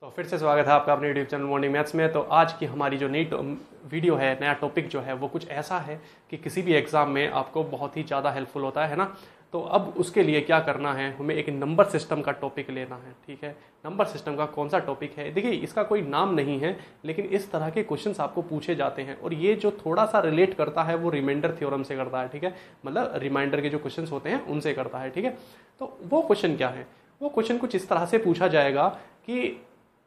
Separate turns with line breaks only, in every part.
तो फिर से स्वागत है आपका अपने यूट्यूब चैनल मॉर्निंग मैथ्स में। तो आज की हमारी जो नई वीडियो है, नया टॉपिक जो है वो कुछ ऐसा है कि किसी भी एग्जाम में आपको बहुत ही ज़्यादा हेल्पफुल होता है ना। तो अब उसके लिए क्या करना है, हमें एक नंबर सिस्टम का टॉपिक लेना है। ठीक है, नंबर सिस्टम का कौन सा टॉपिक है, देखिए इसका कोई नाम नहीं है, लेकिन इस तरह के क्वेश्चंस आपको पूछे जाते हैं और ये जो थोड़ा सा रिलेट करता है वो रिमाइंडर थ्योरम से करता है। ठीक है, मतलब रिमाइंडर के जो क्वेश्चंस होते हैं उनसे करता है। ठीक है, तो वो क्वेश्चन क्या है, वो क्वेश्चन कुछ इस तरह से पूछा जाएगा कि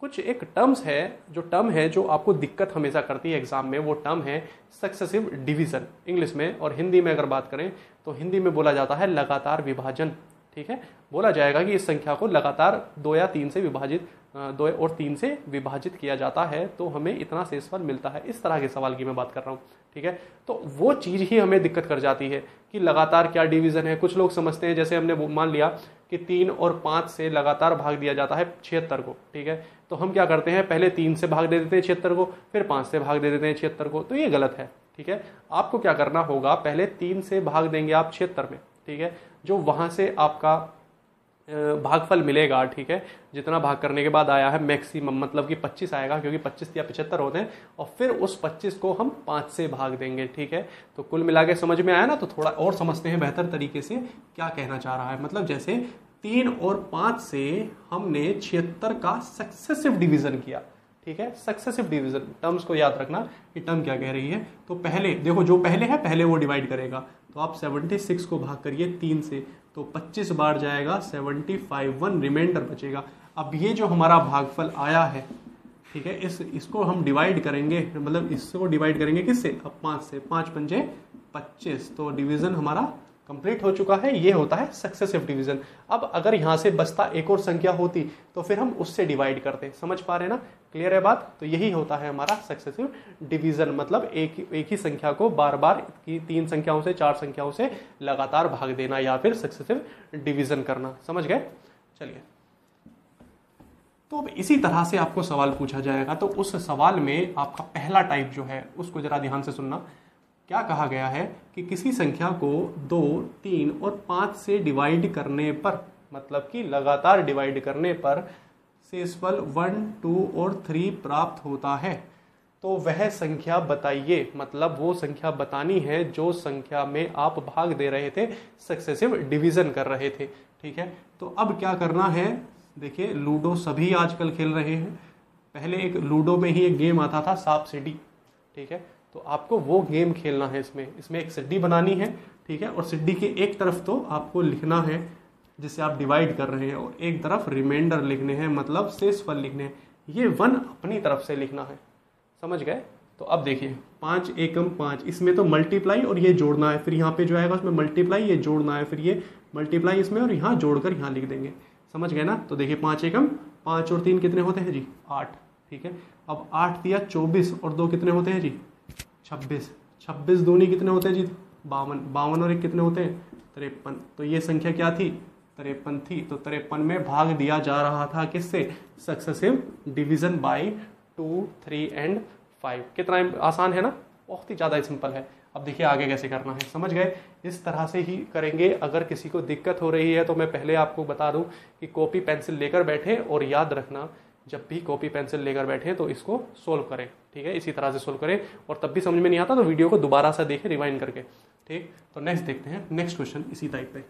कुछ एक टर्म्स है जो आपको दिक्कत हमेशा करती है एग्जाम में। वो टर्म है सक्सेसिव डिवीजन इंग्लिश में, और हिंदी में अगर बात करें तो हिंदी में बोला जाता है लगातार विभाजन। ठीक है, बोला जाएगा कि इस संख्या को लगातार 2 या 3 से विभाजित 2 और 3 से विभाजित किया जाता है तो हमें इतना शेषफल मिलता है। इस तरह के सवाल की मैं बात कर रहा हूँ। ठीक है, तो वो चीज़ ही हमें दिक्कत कर जाती है कि लगातार क्या डिवीजन है। कुछ लोग समझते हैं, जैसे हमने मान लिया कि 3 और 5 से लगातार भाग दिया जाता है 76 को। ठीक है, तो हम क्या करते हैं, पहले 3 से भाग दे देते हैं 76 को, फिर 5 से भाग दे देते हैं 76 को। तो ये गलत है। ठीक है, आपको क्या करना होगा, पहले 3 से भाग देंगे आप 76 में। ठीक है, जो वहां से आपका भागफल मिलेगा, ठीक है, जितना भाग करने के बाद आया है मैक्सिमम, मतलब कि 25 आएगा, क्योंकि 25 या 75 होते हैं, और फिर उस 25 को हम 5 से भाग देंगे। ठीक है, तो कुल मिला के समझ में आया ना। तो थोड़ा और समझते हैं बेहतर तरीके से क्या कहना चाह रहा है। मतलब जैसे 3 और 5 से हमने 76 का सक्सेसिव डिवीजन किया। ठीक है, सक्सेसिव डिवीजन टर्म्स को याद रखना कि टर्म क्या कह रही है। तो पहले देखो, जो पहले है पहले वो डिवाइड करेगा, तो आप 76 को भाग करिए 3 से, तो 25 बार जाएगा 75, 1 रिमाइंडर बचेगा। अब ये जो हमारा भागफल आया है, ठीक है, इसको हम डिवाइड करेंगे, मतलब इसको डिवाइड करेंगे किससे, अब 5 से, 5 पंजे 25, तो डिवीजन हमारा कंप्लीट हो चुका है। ये होता है सक्सेसिव डिवीजन। अब अगर यहां से बचता एक और संख्या होती तो फिर हम उससे डिवाइड करते। समझ पा रहे हैं ना, क्लियर है बात। तो यही होता है हमारा सक्सेसिव डिवीजन, मतलब एक ही संख्या को बार बार 3 संख्याओं से 4 संख्याओं से लगातार भाग देना, या फिर सक्सेसिव डिवीजन करना। समझ गए, चलिए। तो इसी तरह से आपको सवाल पूछा जाएगा, तो उस सवाल में आपका पहला टाइप जो है उसको जरा ध्यान से सुनना। क्या कहा गया है कि किसी संख्या को 2, 3 और 5 से डिवाइड करने पर, मतलब कि लगातार डिवाइड करने पर शेषफल 1, 2 और 3 प्राप्त होता है, तो वह संख्या बताइए। मतलब वो संख्या बतानी है जो संख्या में आप भाग दे रहे थे, सक्सेसिव डिवीजन कर रहे थे। ठीक है, तो अब क्या करना है, देखिए लूडो सभी आजकल खेल रहे हैं। पहले एक लूडो में ही एक गेम आता था सांप सीढ़ी। ठीक है, तो आपको वो गेम खेलना है। इसमें एक सिड्डी बनानी है। ठीक है, और सिड्डी के एक तरफ तो आपको लिखना है जिसे आप डिवाइड कर रहे हैं, और एक तरफ रिमाइंडर लिखने हैं, मतलब शेषफल लिखने हैं। ये 1 अपनी तरफ से लिखना है। समझ गए। तो अब देखिए 5 एकम 5, इसमें तो मल्टीप्लाई और ये जोड़ना है, फिर यहाँ पे जो आएगा उसमें मल्टीप्लाई, ये जोड़ना है, फिर ये मल्टीप्लाई इसमें, और यहाँ जोड़कर यहाँ लिख देंगे। समझ गए ना। तो देखिए 5 एकम 5 और 3 कितने होते हैं जी, 8। ठीक है, अब 8 दिया 24, और 2 कितने होते हैं जी, 26। 26 दूनी कितने होते हैं जी, 52। 52 और 1 कितने होते हैं, 53। तो ये संख्या क्या थी, 53 थी। तो 53 में भाग दिया जा रहा था किससे, सक्सेसिव डिवीजन बाय 2, 3 एंड 5। कितना आसान है ना, बहुत ही ज़्यादा सिंपल है। अब देखिए आगे कैसे करना है, समझ गए। इस तरह से ही करेंगे। अगर किसी को दिक्कत हो रही है तो मैं पहले आपको बता दूं कि कॉपी पेंसिल लेकर बैठे, और याद रखना जब भी कॉपी पेंसिल लेकर बैठे तो इसको सोल्व करें। ठीक है, इसी तरह से सोल्व करें, और तब भी समझ में नहीं आता तो वीडियो को दोबारा से देखें रिवाइंड करके। ठीक, तो नेक्स्ट देखते हैं, नेक्स्ट क्वेश्चन इसी टाइप पे।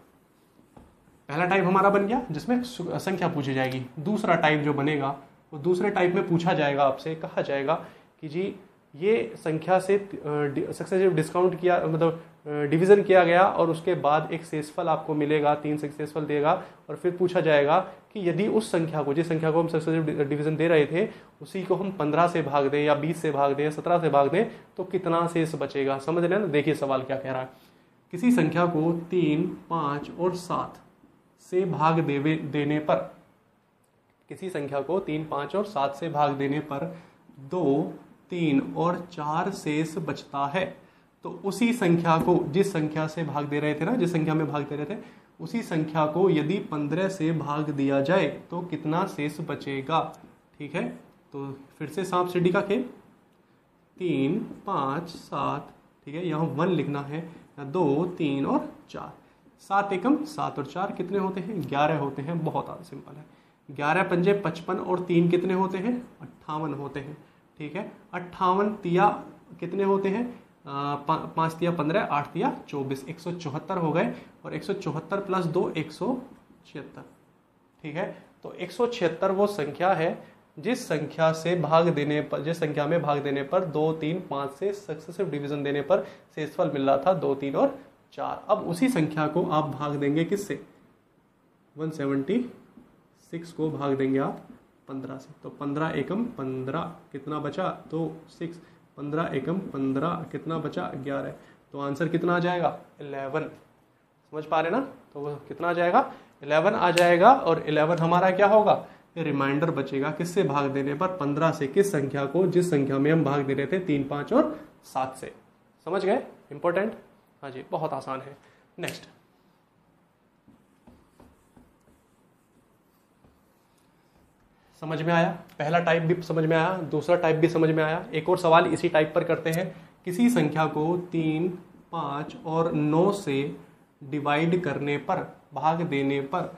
पहला टाइप हमारा बन गया जिसमें संख्या पूछी जाएगी। दूसरा टाइप जो बनेगा वो दूसरे टाइप में पूछा जाएगा, आपसे कहा जाएगा कि जी ये संख्या से सक्सेसिव डिस्काउंट किया, मतलब डिवीजन किया गया, और उसके बाद एक शेषफल आपको मिलेगा, 3 से शेषफल देगा, और फिर पूछा जाएगा कि यदि उस संख्या को, जिस संख्या को हम सक्सेसिव डिवीजन दे रहे थे, उसी को हम 15 से भाग दें, या 20 से भाग दें, या 17 से भाग दें, तो कितना शेष बचेगा। समझ रहे हैं ना। देखिए सवाल क्या कह रहा है, किसी संख्या को 3, 5 और 7 से भाग देने पर, किसी संख्या को 3, 5 और 7 से भाग देने पर 2, 3 और 4 शेष बचता है, तो उसी संख्या को, जिस संख्या से भाग दे रहे थे ना, जिस संख्या में भाग दे रहे थे, उसी संख्या को यदि 15 से भाग दिया जाए तो कितना शेष बचेगा। ठीक है, तो फिर से सांप सीढ़ी का खेल, 3, 5, 7, ठीक है, यहाँ 1 लिखना है, 2, 3 और 4। 7 एकम 7 और 4 कितने होते हैं, 11 होते हैं। बहुत सिंपल है। 11 पंजे 55 और 3 कितने होते हैं? 58 होते हैं। ठीक है, 58 तिया कितने होते हैं? 5 तिया 15, 8 तिया 24, 174 हो गए। और 174 प्लस 2 176। ठीक है, तो 176 वो संख्या है जिस संख्या में भाग देने पर 2, 3, 5 से सक्सेसिव डिवीजन देने पर शेषफल मिल रहा था 2, 3 और 4। अब उसी संख्या को आप भाग देंगे किससे? 176 को भाग देंगे आप 15 से। तो 15 एकम 15 कितना बचा? तो 6। 15 एकम 15 कितना बचा? 11। तो आंसर कितना आ जाएगा? 11। समझ पा रहे ना? तो वो कितना आ जाएगा? 11 आ जाएगा। और 11 हमारा क्या होगा? रिमाइंडर बचेगा किससे भाग देने पर? 15 से। किस संख्या को? जिस संख्या में हम भाग दे रहे थे 3, 5 और 7 से। समझ गए? इंपॉर्टेंट? हाँ जी, बहुत आसान है। नेक्स्ट, समझ में आया? पहला टाइप भी समझ में आया, दूसरा टाइप भी समझ में आया। एक और सवाल इसी टाइप पर करते हैं। किसी संख्या को 3, 5 और 9 से डिवाइड करने पर, भाग देने पर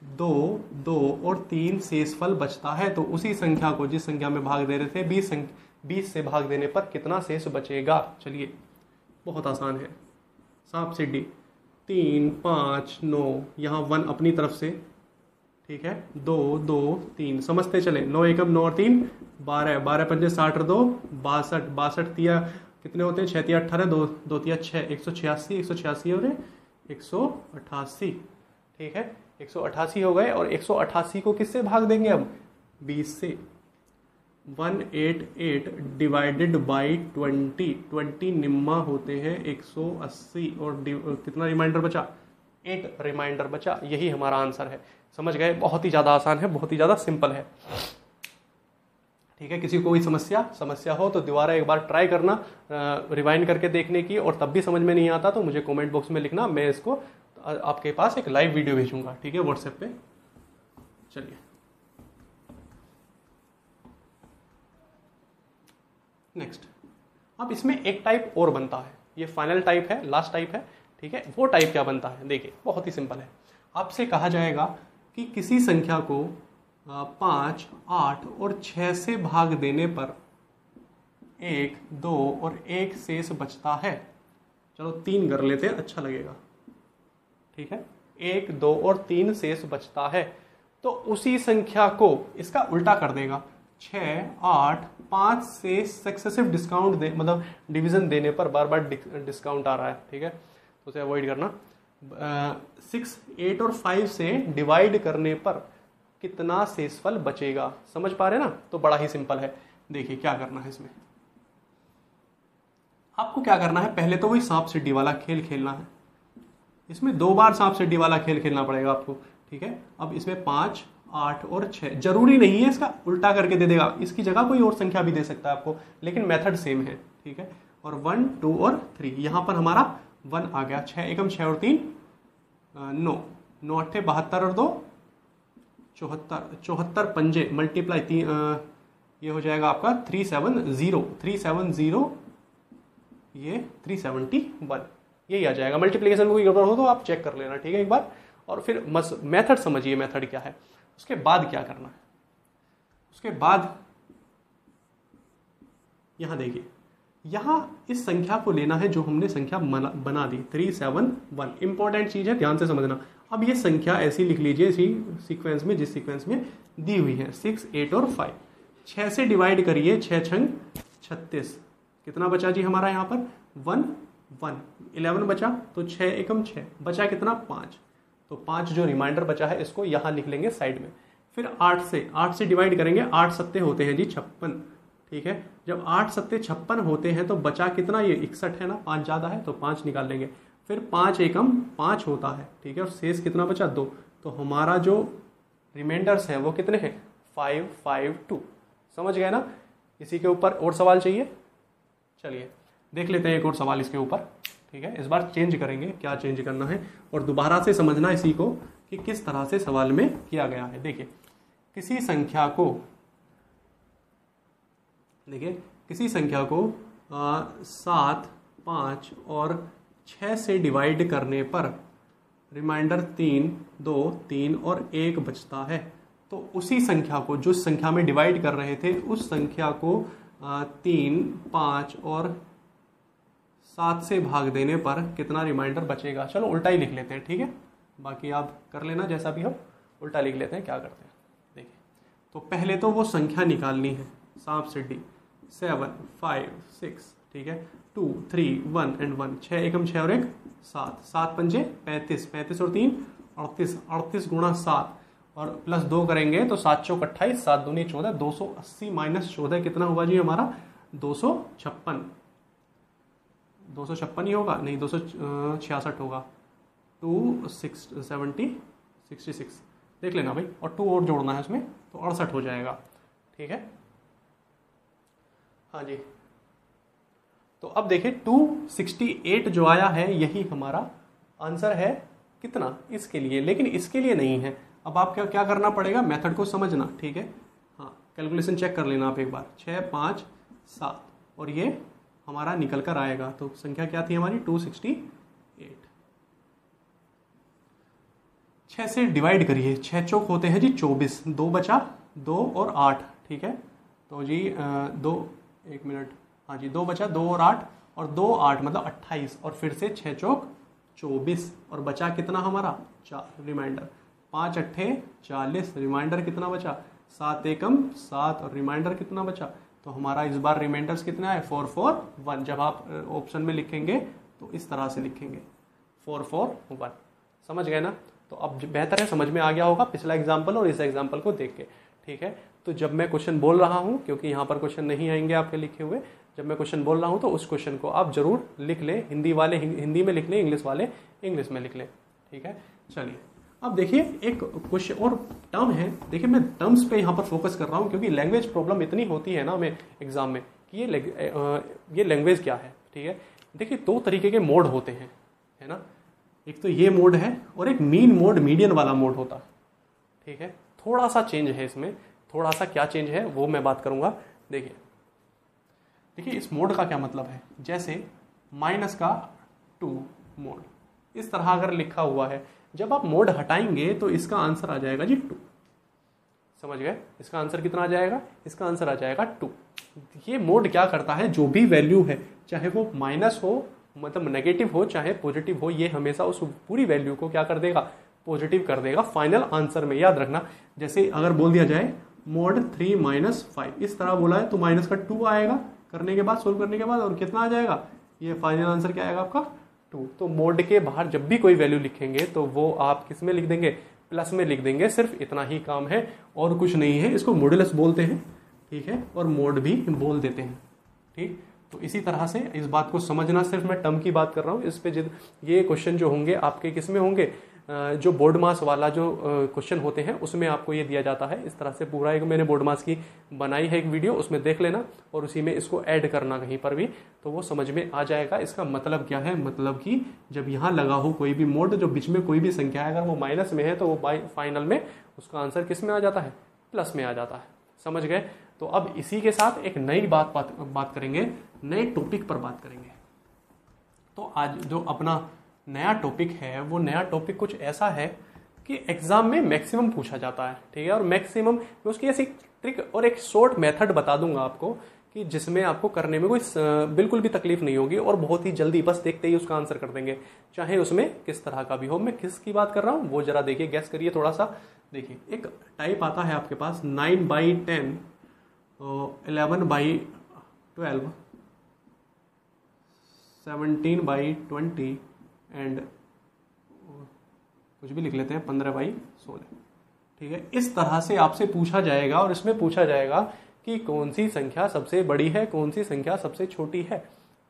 2, 2 और 3 शेषफल बचता है, तो उसी संख्या को जिस संख्या में भाग दे रहे थे 20 से भाग देने पर कितना शेष बचेगा? चलिए, बहुत आसान है। सांप सीढ़ी 3, 5, 9, यहाँ 1 अपनी तरफ से। ठीक है, 2, 2, 3 समझते चले। 9 एकम 9 और 3 12, 12 पंजे 60 और 2 62, 62 तिया कितने होते हैं? 6 तिया 18, 2, 2 तिया 6, 186, 186 और 188। ठीक है, 188 हो गए। और 188 को किससे भाग देंगे अब? 20 से। 188 डिवाइडेड बाई 20, 20 निम्मा होते हैं 180। और कितना रिमाइंडर बचा? 8 रिमाइंडर बचा। यही हमारा आंसर है। समझ गए? बहुत ही ज़्यादा आसान है, बहुत ही ज़्यादा सिंपल है। ठीक है, किसी को कोई समस्या हो तो दोबारा एक बार ट्राई करना, रिवाइंड करके देखने की। और तब भी समझ में नहीं आता तो मुझे कमेंट बॉक्स में लिखना, मैं इसको आपके पास एक लाइव वीडियो भेजूंगा। ठीक है, व्हाट्सएप पे। चलिए, नेक्स्ट। अब इसमें एक टाइप और बनता है, ये फाइनल टाइप है, लास्ट टाइप है। ठीक है, वो टाइप क्या बनता है? देखिए, बहुत ही सिंपल है। आपसे कहा जाएगा कि किसी संख्या को 5, 8 और 6 से भाग देने पर 1, 2 और 1 शेष बचता है। चलो 3 कर लेते हैं, अच्छा लगेगा। ठीक है, 1, 2 और 3 शेष बचता है। तो उसी संख्या को इसका उल्टा कर देगा। 6, 8, 5 से सक्सेसिव डिस्काउंट मतलब डिवीजन देने पर बार बार डिस्काउंट आ रहा है। ठीक है, तो उसे अवॉइड करना। 6, 8 और 5 से डिवाइड करने पर कितना शेषफल बचेगा? समझ पा रहे ना? तो बड़ा ही सिंपल है। देखिए क्या करना है इसमें। आपको क्या करना है? पहले तो वही सांप सीढ़ी वाला खेल खेलना है। इसमें 2 बार सांप सीढ़ी वाला खेल खेलना पड़ेगा आपको। ठीक है, अब इसमें 5, 8 और 6 जरूरी नहीं है इसका उल्टा करके दे देगा, इसकी जगह कोई और संख्या भी दे सकता है आपको, लेकिन मेथड सेम है। ठीक है, और 1, 2 और 3 यहां पर हमारा 1 आ गया। 6 एकम 6 और 3 9, 9 अट्ठे 72 और 2 74, 74 पंजे मल्टीप्लाई 3 ये हो जाएगा आपका 370, ये 371, यही आ जाएगा। मल्टीप्लिकेशन में कोई गड़बड़ हो तो आप चेक कर लेना। ठीक है, एक बार। और फिर मेथड समझिए, मेथड क्या है। उसके बाद क्या करना है? उसके बाद यहां देखिए, यहां इस संख्या को लेना है जो हमने संख्या बना दी 371। इंपॉर्टेंट चीज है, ध्यान से समझना। अब ये संख्या ऐसी लिख लीजिए इसी सीक्वेंस में जिस सीक्वेंस में दी हुई है। 6, 8 और 5 6 से डिवाइड करिए। 6 छंग 36, कितना बचा जी हमारा यहाँ पर? 1, 11 बचा। तो 6 एकम 6 बचा कितना? 5। तो 5 जो रिमाइंडर बचा है इसको यहाँ लिख लेंगे साइड में। फिर 8 से डिवाइड करेंगे। 8 सत्ते होते हैं जी 56। ठीक है, जब 8 सत्ते 56 होते हैं तो बचा कितना? ये 61 है ना, 5 ज़्यादा है तो 5 निकाल लेंगे। फिर 5 एकम 5 होता है। ठीक है, और शेष कितना बचा? 2। तो हमारा जो रिमाइंडर्स है वो कितने हैं? 5, 5, 2। समझ गए ना? इसी के ऊपर और सवाल चाहिए? चलिए देख लेते हैं एक और सवाल इसके ऊपर। ठीक है, इस बार चेंज करेंगे, क्या चेंज करना है और दोबारा से समझना इसी को कि किस तरह से सवाल में किया गया है। देखिए, किसी संख्या को 7, 5 और 6 से डिवाइड करने पर रिमाइंडर 3, 2, 3 और 1 बचता है। तो उसी संख्या को, जो संख्या में डिवाइड कर रहे थे, उस संख्या को 3, 5 और 7 से भाग देने पर कितना रिमाइंडर बचेगा। चलो उल्टा ही लिख लेते हैं, ठीक है, बाकी आप कर लेना जैसा भी हो। उल्टा लिख लेते हैं, क्या करते हैं देखिए। तो पहले तो वो संख्या निकालनी है, सांप सीढ़ी 7, 5, 6, ठीक है, 2, 3, 1 एंड 1, 6 एकम 6 और 1 7, 7 पंजे 35, 35 और 3 38, 38 गुणा 7 और प्लस 2 करेंगे तो 7 चौक 28, 7 दूनी 14, 280 माइनस 14 कितना हुआ जी हमारा 256। 256 ही होगा, नहीं 266 होगा, 66 देख लेना भाई, और 2 और जोड़ना है उसमें तो 68 हो जाएगा, ठीक है। हाँ जी, तो अब देखिए 268 जो आया है यही हमारा आंसर है कितना इसके लिए, लेकिन इसके लिए नहीं है। अब आप क्या करना पड़ेगा, मेथड को समझना, ठीक है। हाँ, कैलकुलेशन चेक कर लेना आप एक बार, 6, 5, 7 और ये हमारा निकल कर आएगा। तो संख्या क्या थी हमारी 268। 6 से डिवाइड करिए, 6 चौक होते हैं जी 24, 2 बचा 2 और 8, ठीक है। तो जी 2, 1 मिनट, हाँ जी 2 बचा 2 और 8 और 2 8 मतलब 28 और फिर से 6 चौक 24 और बचा कितना हमारा 4 रिमाइंडर, 5 अट्ठे 40 रिमाइंडर कितना बचा 7 एकम 7 और रिमाइंडर कितना बचा। तो हमारा इस बार रिमाइंडर्स कितना है 441। जब आप ऑप्शन में लिखेंगे तो इस तरह से लिखेंगे 441, समझ गए ना। तो अब बेहतर है, समझ में आ गया होगा पिछला एग्जाम्पल और इस एग्जाम्पल को देख के, ठीक है। तो जब मैं क्वेश्चन बोल रहा हूँ, क्योंकि यहाँ पर क्वेश्चन नहीं आएंगे आपके लिखे हुए, जब मैं क्वेश्चन बोल रहा हूँ तो उस क्वेश्चन को आप जरूर लिख लें, हिंदी वाले हिंदी में लिख लें, इंग्लिश वाले इंग्लिश में लिख लें, ठीक है। चलिए अब देखिए एक क्वेश्चन और टर्म है, देखिए मैं टर्म्स पे यहाँ पर फोकस कर रहा हूँ क्योंकि लैंग्वेज प्रॉब्लम इतनी होती है ना हमें एग्जाम में कि ये लैंग्वेज क्या है, ठीक है। देखिए 2 तरीके के मोड होते हैं, है ना। एक तो ये मोड है और एक मीन मोड, मीडियन वाला मोड होता है, ठीक है। थोड़ा सा चेंज है इसमें, थोड़ा सा क्या चेंज है वो मैं बात करूंगा। देखिए इस मोड का क्या मतलब है, जैसे -2 मोड इस तरह अगर लिखा हुआ है, जब आप मोड हटाएंगे तो इसका आंसर आ जाएगा जी 2, समझ गए। इसका आंसर कितना आ जाएगा, इसका आंसर आ जाएगा 2। ये मोड क्या करता है, जो भी वैल्यू है चाहे वो माइनस हो मतलब नेगेटिव हो चाहे पॉजिटिव हो, ये हमेशा उस पूरी वैल्यू को क्या कर देगा, पॉजिटिव कर देगा फाइनल आंसर में। याद रखना, जैसे अगर बोल दिया जाए मोड 3 - 5 इस तरह बोला है तो माइनस का 2 आएगा करने के बाद, सोल्व करने के बाद, और कितना आ जाएगा, ये फाइनल आंसर क्या आएगा आपका 2। तो मोड के बाहर जब भी कोई वैल्यू लिखेंगे तो वो आप किस में लिख देंगे, प्लस में लिख देंगे। सिर्फ इतना ही काम है और कुछ नहीं है। इसको मॉडुलस बोलते हैं, ठीक है, और मोड भी बोल देते हैं, ठीक। तो इसी तरह से इस बात को समझना, सिर्फ मैं टर्म की बात कर रहा हूँ। इस पे ये क्वेश्चन जो होंगे आपके किस में होंगे, जो बोर्ड मास वाला जो क्वेश्चन होते हैं उसमें आपको ये दिया जाता है। इस तरह से पूरा एक मैंने बोर्ड मास की बनाई है एक वीडियो, उसमें देख लेना और उसी में इसको ऐड करना कहीं पर भी, तो वो समझ में आ जाएगा। इसका मतलब क्या है, मतलब कि जब यहाँ लगा हो कोई भी मोड, जो बीच में कोई भी संख्या है अगर वो माइनस में है तो वो फाइनल में उसका आंसर किस में आ जाता है, प्लस में आ जाता है, समझ गए। तो अब इसी के साथ एक नई बात करेंगे, नए टॉपिक पर बात करेंगे। तो आज जो अपना नया टॉपिक है वो नया टॉपिक कुछ ऐसा है कि एग्जाम में मैक्सिमम पूछा जाता है, ठीक है। और मैक्सिमम मैं उसकी ऐसी ट्रिक और एक शॉर्ट मेथड बता दूंगा आपको कि जिसमें आपको करने में कोई बिल्कुल भी तकलीफ नहीं होगी और बहुत ही जल्दी बस देखते ही उसका आंसर कर देंगे, चाहे उसमें किस तरह का भी हो। मैं किसकी बात कर रहा हूँ वो जरा देखिए, गैस करिए थोड़ा सा। देखिए एक टाइप आता है आपके पास 9/10, 11/12, 17/20 एंड कुछ भी लिख लेते हैं 15/16, ठीक है। इस तरह से आपसे पूछा जाएगा और इसमें पूछा जाएगा कि कौन सी संख्या सबसे बड़ी है, कौन सी संख्या सबसे छोटी है,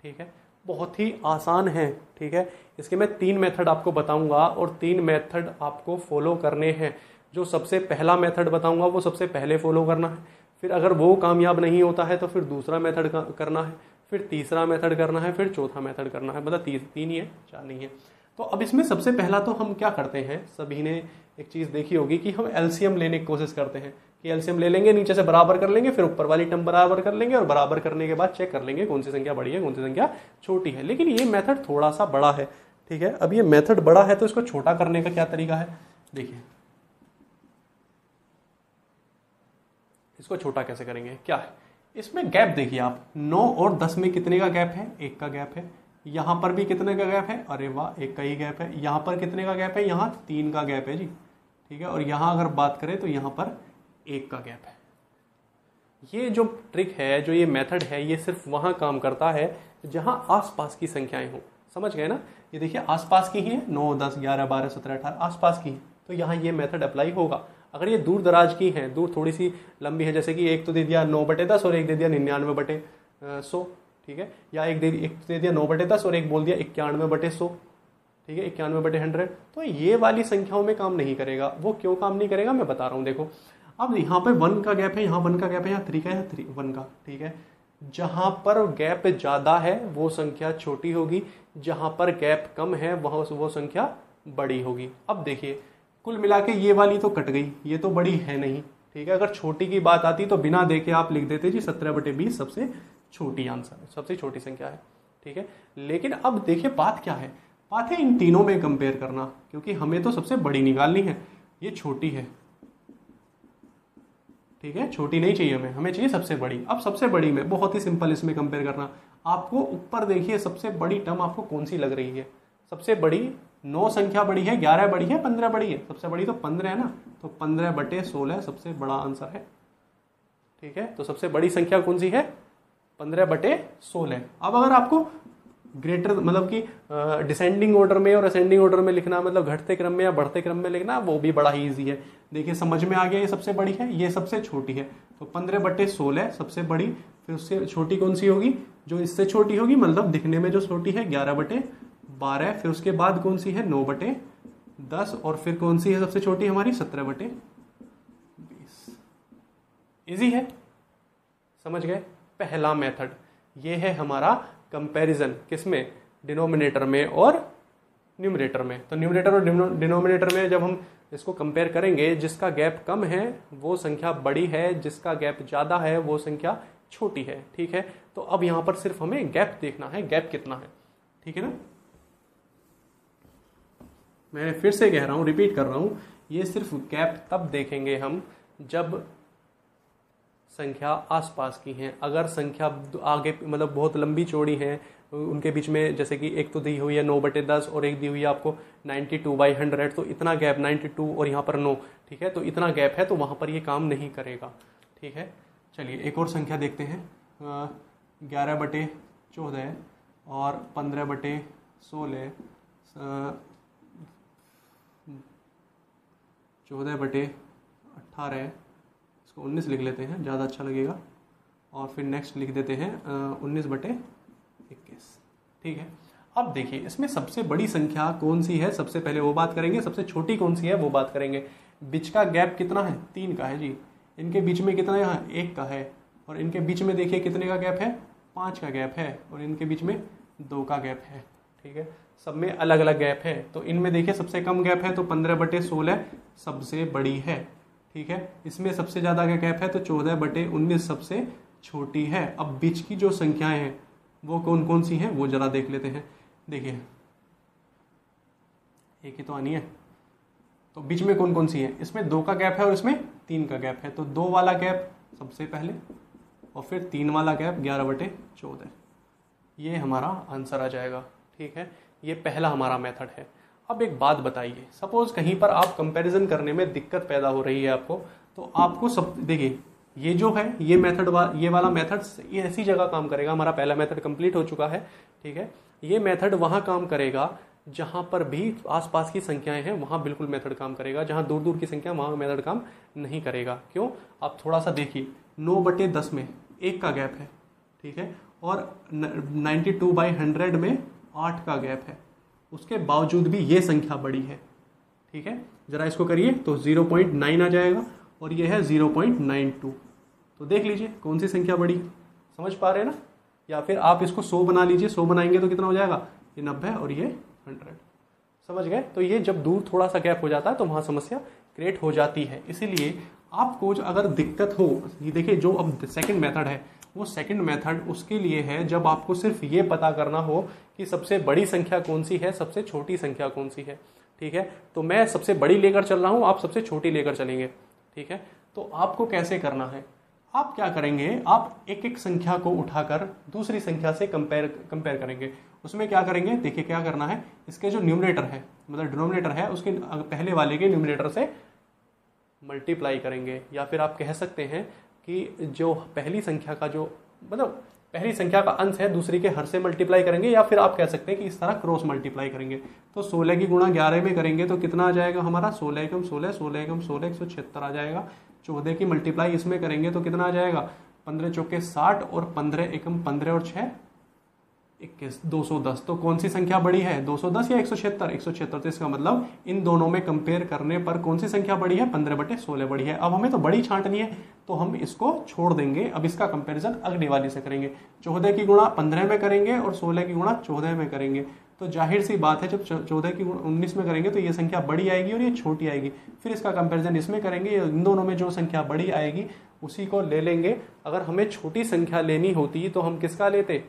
ठीक है। बहुत ही आसान है, ठीक है। इसके मैं 3 मेथड आपको बताऊंगा और 3 मेथड आपको फॉलो करने हैं। जो सबसे पहला मेथड बताऊंगा वो सबसे पहले फॉलो करना है, फिर अगर वो कामयाब नहीं होता है तो फिर दूसरा मेथड करना है, फिर तीसरा मेथड करना है, फिर चौथा मेथड करना है। मतलब 3 ही है, 4 नहीं है। तो अब इसमें सबसे पहला तो हम क्या करते हैं, सभी ने एक चीज देखी होगी कि हम एलसीएम लेने की कोशिश करते हैं कि एलसीएम ले लेंगे, नीचे से बराबर कर लेंगे, फिर ऊपर वाली टर्म बराबर कर लेंगे और बराबर करने के बाद चेक कर लेंगे कौन सी संख्या बड़ी है कौन सी संख्या छोटी है। लेकिन ये मेथड थोड़ा सा बड़ा है, ठीक है। अब ये मेथड बड़ा है तो इसको छोटा करने का क्या तरीका है, देखिए इसको छोटा कैसे करेंगे, क्या है इसमें गैप देखिए आप, 9 और 10 में कितने का गैप है, 1 का गैप है। यहाँ पर भी कितने का गैप है, अरे वाह 1 का ही गैप है। यहाँ पर कितने का गैप है, यहाँ 3 का गैप है जी, ठीक है। और यहाँ अगर बात करें तो यहाँ पर 1 का गैप है। ये जो ट्रिक है, जो ये मेथड है, ये सिर्फ वहाँ काम करता है जहाँ आसपास की संख्याएं हो, समझ गए ना। ये देखिए आसपास की ही है, 9, 10, 11, 12, 17, 18 आसपास की है, तो यहाँ ये मेथड अप्लाई होगा। अगर ये दूर दराज की है, दूर थोड़ी सी लंबी है, जैसे कि एक तो दे दिया 9/10 और एक दे दिया 99/100, ठीक है, या एक दे दिया 9/10 और एक बोल दिया 91/100, ठीक है, 91/100, तो ये वाली संख्याओं में काम नहीं करेगा। वो क्यों काम नहीं करेगा मैं बता रहा हूँ। देखो अब यहाँ पे 1 का गैप है, यहाँ 1 का गैप है, यहाँ 3 का है, 1 का, ठीक है। जहां पर गैप ज्यादा है वो संख्या छोटी होगी, जहां पर गैप कम है वहां वो संख्या बड़ी होगी। अब देखिए कुल मिला के ये वाली तो कट गई, ये तो बड़ी है नहीं, ठीक है। अगर छोटी की बात आती तो बिना देखे आप लिख देते जी 17/20 सबसे छोटी आंसर है, सबसे छोटी संख्या है, ठीक है। लेकिन अब देखिए बात क्या है, बात है इन तीनों में कंपेयर करना, क्योंकि हमें तो सबसे बड़ी निकालनी है। ये छोटी है, ठीक है, छोटी नहीं चाहिए हमें चाहिए सबसे बड़ी। अब सबसे बड़ी में बहुत ही सिंपल इसमें कंपेयर करना, आपको ऊपर देखिए सबसे बड़ी टर्म आपको कौन सी लग रही है। सबसे बड़ी 9 संख्या बड़ी है, 11 बड़ी है, 15 बड़ी है। सबसे बड़ी तो 15 है ना, तो 15/16 सबसे बड़ा आंसर है, ठीक है। तो सबसे बड़ी संख्या कौन सी है, 15/16। अब अगर आपको ग्रेटर मतलब कि डिसेंडिंग ऑर्डर में और असेंडिंग ऑर्डर में लिखना, मतलब घटते क्रम में या बढ़ते क्रम में लिखना, वो भी बड़ा ही ईजी है। देखिए समझ में आ गया, ये सबसे बड़ी है, ये सबसे छोटी है, तो 15/16 सबसे बड़ी, फिर उससे छोटी कौन सी होगी, जो इससे छोटी होगी, मतलब दिखने में जो छोटी है 11/12, फिर उसके बाद कौन सी है 9/10, और फिर कौन सी है सबसे छोटी हमारी 17/20। इजी है, समझ गए। पहला मेथड ये है हमारा कंपैरिजन, किसमें, डिनोमिनेटर में और न्यूमरेटर में। तो न्यूमरेटर और डिनोमिनेटर में जब हम इसको कंपेयर करेंगे, जिसका गैप कम है वो संख्या बड़ी है, जिसका गैप ज्यादा है वो संख्या छोटी है, ठीक है। तो अब यहां पर सिर्फ हमें गैप देखना है, गैप कितना है, ठीक है ना। मैं फिर से कह रहा हूं, रिपीट कर रहा हूं, ये सिर्फ गैप तब देखेंगे हम जब संख्या आसपास की हैं। अगर संख्या आगे मतलब बहुत लंबी चौड़ी है, उनके बीच में जैसे कि एक तो दी हुई है 9/10 और एक दी हुई है आपको 92/100, तो इतना गैप 92 और यहाँ पर 9, ठीक है, तो इतना गैप है, तो वहाँ पर ये काम नहीं करेगा, ठीक है। चलिए एक और संख्या देखते हैं, 11/14 और 15/16, 14/18, इसको 19 लिख लेते हैं, ज़्यादा अच्छा लगेगा, और फिर नेक्स्ट लिख देते हैं 19/21, ठीक है। अब देखिए इसमें सबसे बड़ी संख्या कौन सी है, सबसे पहले वो बात करेंगे, सबसे छोटी कौन सी है वो बात करेंगे। बीच का गैप कितना है, 3 का है जी। इनके बीच में कितना है, 1 का है, और इनके बीच में देखिए कितने का गैप है, 5 का गैप है, और इनके बीच में 2 का गैप है, ठीक है। सब में अलग अलग गैप है, तो इनमें देखिए सबसे कम गैप है, तो 15/16 सबसे बड़ी है, ठीक है। इसमें सबसे ज्यादा का गैप है, तो 14/19 सबसे छोटी है। अब बीच की जो संख्याएं हैं वो कौन कौन सी हैं वो जरा देख लेते हैं। देखिए एक ही तो आनी है, तो बीच में कौन कौन सी है, इसमें 2 का गैप है और इसमें 3 का गैप है, तो 2 वाला गैप सबसे पहले, और फिर 3 वाला गैप 11/14, ये हमारा आंसर आ जाएगा, ठीक है। ये पहला हमारा मेथड है। अब एक बात बताइए, सपोज कहीं पर आप कंपैरिजन करने में दिक्कत पैदा हो रही है आपको, तो आपको सब देखिए ये जो है ये मेथड ये वाला मेथड ये ऐसी जगह काम करेगा। हमारा पहला मेथड कंप्लीट हो चुका है, ठीक है। ये मेथड वहां काम करेगा जहां पर भी आसपास की संख्याएं हैं, वहां बिल्कुल मेथड काम करेगा। जहां दूर दूर की संख्या वहां मेथड काम नहीं करेगा। क्यों, आप थोड़ा सा देखिए, 9/10 में 1 का गैप है, ठीक है, और 92/100 में 8 का गैप है, उसके बावजूद भी ये संख्या बड़ी है, ठीक है। जरा इसको करिए तो 0.9 आ जाएगा, और ये है 0.92। तो देख लीजिए कौन सी संख्या बड़ी, समझ पा रहे हैं ना। या फिर आप इसको 100 बना लीजिए, 100 बनाएंगे तो कितना हो जाएगा, ये 90 और ये 100, समझ गए। तो ये जब दूर थोड़ा सा गैप हो जाता है तो वहां समस्या क्रिएट हो जाती है। इसीलिए आपको अगर दिक्कत हो, ये देखिए जो अब सेकंड मेथड है वो सेकंड मेथड उसके लिए है जब आपको सिर्फ ये पता करना हो कि सबसे बड़ी संख्या कौन सी है, सबसे छोटी संख्या कौन सी है, ठीक है। तो मैं सबसे बड़ी लेकर चल रहा हूं, आप सबसे छोटी लेकर चलेंगे, ठीक है। तो आपको कैसे करना है, आप क्या करेंगे, आप एक एक संख्या को उठाकर दूसरी संख्या से कंपेयर करेंगे। उसमें क्या करेंगे, देखिए क्या करना है, इसके जो न्यूमरेटर है मतलब डिनोमिनेटर है उसके पहले वाले के न्यूमरेटर से मल्टीप्लाई करेंगे, या फिर आप कह सकते हैं कि जो पहली संख्या का जो मतलब पहली संख्या का अंश है दूसरी के हर से मल्टीप्लाई करेंगे, या फिर आप कह सकते हैं कि इस तरह क्रॉस मल्टीप्लाई करेंगे। तो 16 की गुणा 11 में करेंगे तो कितना आ जाएगा हमारा, 16 एकम 16, 16 एकम 16, 176 आ जाएगा। 14 की मल्टीप्लाई इसमें करेंगे तो कितना आ जाएगा, 15 चौके 60 और 15 एकम 15 और 6 21, 210। तो कौन सी संख्या बड़ी है, 210 या 176? 176। तो इसका मतलब इन दोनों में कंपेयर करने पर कौन सी संख्या बड़ी है, 15/16 बड़ी है। अब हमें तो बड़ी छांटनी है तो हम इसको छोड़ देंगे। अब इसका कंपैरिजन अगली वाली से करेंगे। 14 की गुणा 15 में करेंगे और 16 की गुणा 14 में करेंगे। तो जाहिर सी बात है जब 14 की गुणा 19 में करेंगे तो ये संख्या बड़ी आएगी और ये छोटी आएगी। फिर इसका कंपैरिजन इसमें करेंगे, इन दोनों में जो संख्या बड़ी आएगी उसी को ले लेंगे। अगर हमें छोटी संख्या लेनी होती तो हम किसका लेते,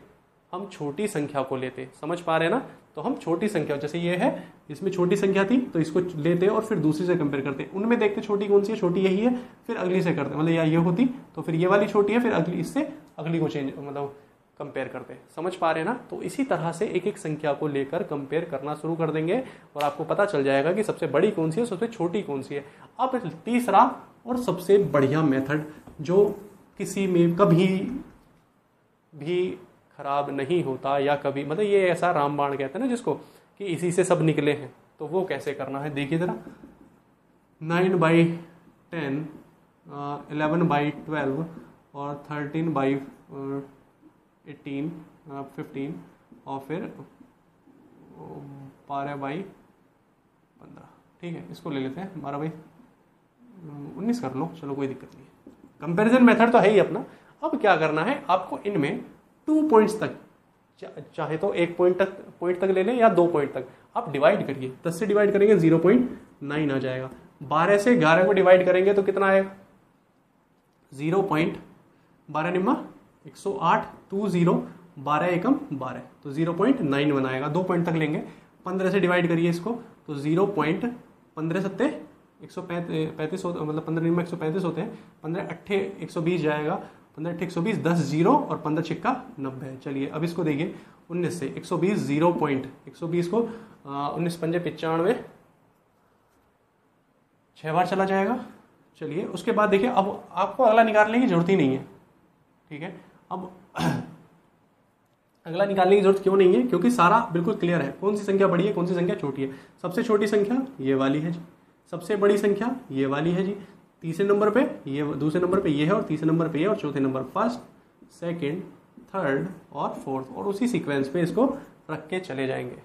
हम छोटी संख्या को लेते। समझ पा रहे हैं ना, तो हम छोटी संख्या, जैसे ये है इसमें छोटी संख्या थी तो इसको लेते और फिर दूसरी से कंपेयर करते, उनमें देखते छोटी कौन सी है, छोटी यही है, फिर अगली से करते, मतलब या ये होती तो फिर ये वाली छोटी है, फिर अगली इससे अगली को चेंज मतलब कंपेयर करते। समझ पा रहे हैं ना, तो इसी तरह से एक एक संख्या को लेकर कंपेयर करना शुरू कर देंगे और आपको पता चल जाएगा कि सबसे बड़ी कौन सी है, सबसे छोटी कौन सी है। अब तीसरा और सबसे बढ़िया मेथड जो किसी में कभी भी खराब नहीं होता, या कभी मतलब ये ऐसा रामबाण कहते हैं ना जिसको, कि इसी से सब निकले हैं, तो वो कैसे करना है देखिए जरा। 9/10, 11/12 और 13/18, 15 और फिर 12/15। ठीक है, इसको ले लेते हैं, 12/19 कर लो, चलो कोई दिक्कत नहीं है। कंपैरिजन मेथड तो है ही अपना। अब क्या करना है, आपको इनमें 2 पॉइंट्स तक, चाहे तो 1 पॉइंट तक ले लें या 2 पॉइंट तक, आप डिवाइड करिए। 10 से डिवाइड करेंगे 0.9 आ जाएगा। 12 से 11 को डिवाइड करेंगे तो कितना आएगा, 0.12 निम्मा 108, 20, 12 एकम 12, तो 0.9 बनाएगा। 2 पॉइंट तक लेंगे। 15 से डिवाइड करिए इसको तो 0.15 सत्ते 135 होते, मतलब 15 निम्मा 135 होते हैं, 15 अट्ठे 120 जाएगा, 15 अट्ठे 120, 10 0 और 15 छिक्का 90। चलिए अब इसको देखिए, 19 से 120, 120 को 19 पंजे 95, 6 बार चला जाएगा। चलिए उसके बाद देखिए, अब आपको अगला निकालने की जरूरत ही नहीं है। ठीक है, अब अगला निकालने की जरूरत क्यों नहीं है, क्योंकि सारा बिल्कुल क्लियर है कौन सी संख्या बड़ी है कौन सी संख्या छोटी है। सबसे छोटी संख्या ये वाली है जी, सबसे बड़ी संख्या ये वाली है जी, तीसरे नंबर पे ये, दूसरे नंबर पे ये है और तीसरे नंबर पे ये, और चौथे नंबर फर्स्ट, सेकंड, थर्ड और फोर्थ, और उसी सीक्वेंस पे इसको रख के चले जाएंगे।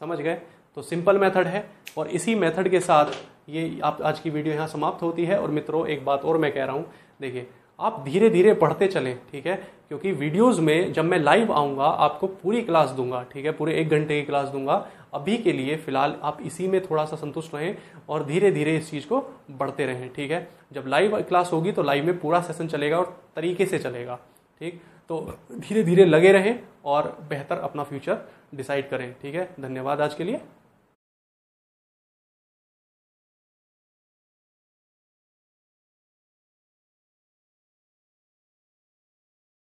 समझ गए, तो सिंपल मेथड है। और इसी मेथड के साथ ये आप आज की वीडियो यहाँ समाप्त होती है। और मित्रों एक बात और मैं कह रहा हूँ, देखिए आप धीरे धीरे पढ़ते चलें, ठीक है, क्योंकि वीडियोस में जब मैं लाइव आऊँगा आपको पूरी क्लास दूंगा, ठीक है, पूरे 1 घंटे की क्लास दूंगा। अभी के लिए फिलहाल आप इसी में थोड़ा सा संतुष्ट रहें और धीरे धीरे इस चीज़ को बढ़ते रहें। ठीक है, जब लाइव क्लास होगी तो लाइव में पूरा सेशन चलेगा और तरीके से चलेगा। ठीक, तो धीरे धीरे लगे रहें और बेहतर अपना फ्यूचर डिसाइड करें। ठीक है, धन्यवाद आज के लिए।